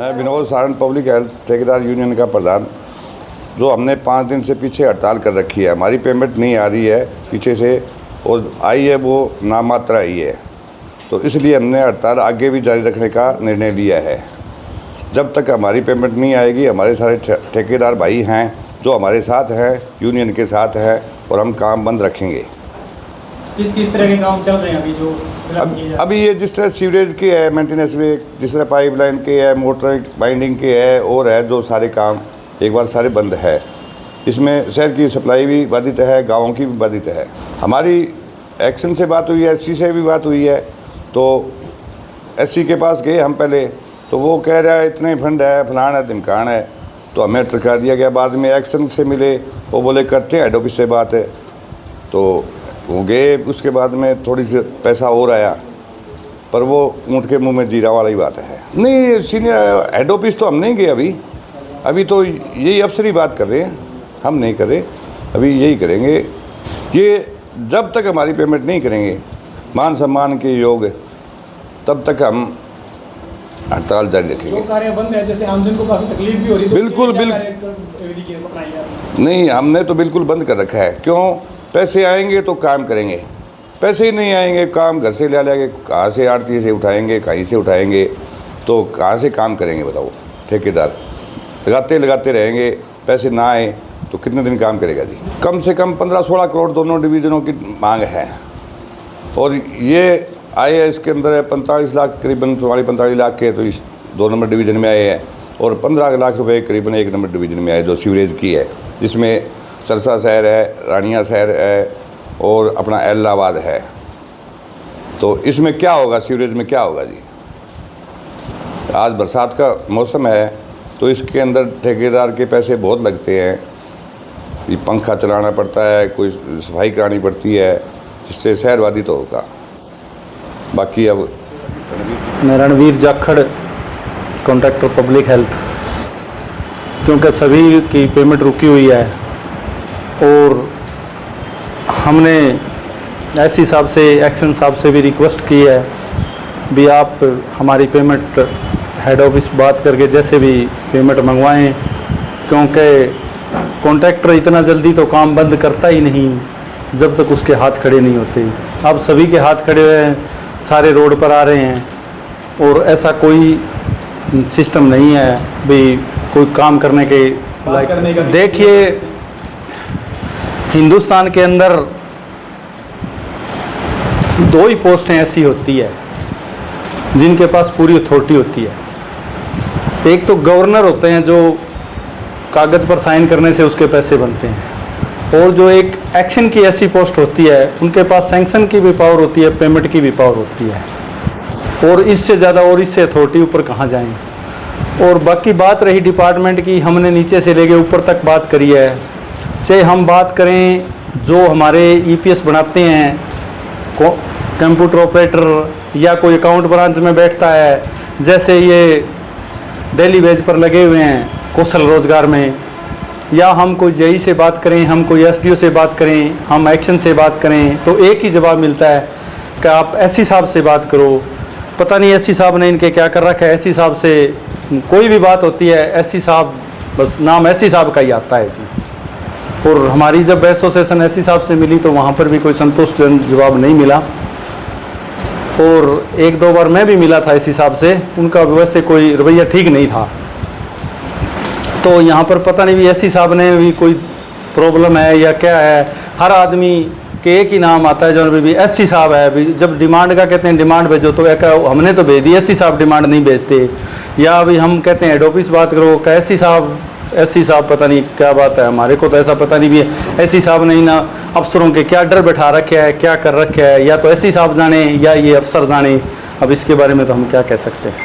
मैं Vinod Saran public health ठेकेदार union का प्रधान। जो हमने 5 दिन से पीछे हड़ताल कर रखी है, हमारी पेमेंट नहीं आ रही है पीछे से, और आई है वो नामात्रा आई है, तो इसलिए हमने हड़ताल आगे भी जारी रखने का निर्णय लिया है। जब तक हमारी पेमेंट नहीं आएगी, हमारे सारे ठेकेदार भाई हैं जो हमारे साथ हैं, यूनियन के साथ हैं, और हम काम बंद रखेंगे। किस तरह के काम चल रहे हैं अभी जो अभी ये जिस तरह सीवरेज के है, मेंटेनेंस में जिस तरह पाइपलाइन के है, मोटर बाइंडिंग के है, और है जो सारे काम एक बार सारे बंद है। इसमें शहर की सप्लाई भी बाधित है, गाँवों की भी बाधित है। हमारी एक्शन से बात हुई है, एससी से भी बात हुई है, तो एससी के पास गए हम पहले, तो वो कह रहा है इतने फंड है, फलान है, ढिमकान है, तो हमें टरका दिया गया। बाद में एक्शन से मिले, वो बोले करते हैं हेड ऑफिस से बात है, तो वो गए। उसके बाद में थोड़ी सी पैसा और आया, पर वो ऊँट के मुंह में जीरा वाला ही बात है। नहीं, सीनियर हेड ऑफिस तो हम नहीं गए अभी तो यही अफसर ही बात कर रहे हैं, हम नहीं कर रहे, अभी यही करेंगे। ये जब तक हमारी पेमेंट नहीं करेंगे मान सम्मान के योग, तब तक हम हड़ताल जारी रखेंगे। जो कार्य बंद है, जैसे आमजन को काफ़ी तकलीफ भी हो रही है, बिल्कुल नहीं, हमने तो बिल्कुल बंद कर रखा है। क्यों? पैसे आएंगे तो काम करेंगे, पैसे ही नहीं आएंगे काम घर से ले लेंगे, कहाँ से आड़ती से उठाएंगे, कहीं से उठाएंगे, तो कहाँ से काम करेंगे बताओ। ठेकेदार लगाते रहेंगे, पैसे ना आए तो कितने दिन काम करेगा जी। कम से कम 15-16 करोड़ दोनों डिवीज़नों की मांग है, और ये आए हैं इसके अंदर है 45 लाख, करीबन 44-45 लाख के तो इस 2 नंबर डिवीज़न में आए हैं, और 15 लाख रुपए करीबन 1 नंबर डिवीज़न में आए जो सीवरेज की है, जिसमें सरसा शहर है, रानिया शहर है, और अपना एलनाबाद है। तो इसमें क्या होगा, सीवरेज में क्या होगा जी। आज बरसात का मौसम है, तो इसके अंदर ठेकेदार के पैसे बहुत लगते हैं। ये पंखा चलाना पड़ता है, कोई सफाई करानी पड़ती है, जिससे शहरवादी तो होगा। बाकी अब मैं Ranveer Jakhar, contractor public health. क्योंकि सभी की पेमेंट रुकी हुई है, और हमने एससी साहब से, एक्शन साहब से भी रिक्वेस्ट की है भी आप हमारी पेमेंट हेड ऑफिस बात करके जैसे भी पेमेंट मंगवाएं, क्योंकि कॉन्ट्रैक्टर इतना जल्दी तो काम बंद करता ही नहीं जब तक उसके हाथ खड़े नहीं होते। अब सभी के हाथ खड़े हुए हैं, सारे रोड पर आ रहे हैं, और ऐसा कोई सिस्टम नहीं है भी कोई काम करने के लायक। देखिए, हिंदुस्तान के अंदर 2 ही पोस्टें ऐसी होती है जिनके पास पूरी अथॉरिटी होती है। एक तो गवर्नर होते हैं जो कागज़ पर साइन करने से उसके पैसे बनते हैं, और जो एक एक्शन की ऐसी पोस्ट होती है उनके पास सैंक्शन की भी पावर होती है, पेमेंट की भी पावर होती है, और इससे ज़्यादा और इससे अथॉरिटी ऊपर कहाँ जाएं। और बाकी बात रही डिपार्टमेंट की, हमने नीचे से लेके ऊपर तक बात करी है। चाहे हम बात करें जो हमारे ईपीएस बनाते हैं, कंप्यूटर ऑपरेटर या कोई अकाउंट ब्रांच में बैठता है, जैसे ये डेली वेज पर लगे हुए हैं कौशल रोजगार में, या हम कोई जेई से बात करें, हम कोई एसडीओ से बात करें, हम एक्शन से बात करें, तो एक ही जवाब मिलता है कि आप एससी साहब से बात करो। पता नहीं एससी साहब ने इनके क्या कर रखा है, एससी साहब से कोई भी बात होती है, एससी साहब, बस नाम एससी साहब का ही आता है जी। और हमारी जब एसोसिएशन एससी साहब से मिली तो वहाँ पर भी कोई संतुष्टजनक जवाब नहीं मिला, और 1-2 बार मैं भी मिला था एससी साहब से, उनका वैसे कोई रवैया ठीक नहीं था। तो यहाँ पर पता नहीं भी एससी साहब ने भी कोई प्रॉब्लम है या क्या है। हर आदमी के एक ही नाम आता है जो भी एससी साहब है। भी जब डिमांड का कहते हैं डिमांड भेजो, तो एक हमने तो भेज दी, एससी साहब डिमांड नहीं भेजते। या अभी हम कहते हैं हेड ऑफिस बात करो, क्या एससी साहब पता नहीं क्या बात है, हमारे को तो ऐसा पता नहीं भी है। एससी साहब ने ना अफसरों के क्या डर बैठा रखे है, क्या कर रखे है, या तो एससी साहब जाने या ये अफसर जाने। अब इसके बारे में तो हम क्या कह सकते हैं।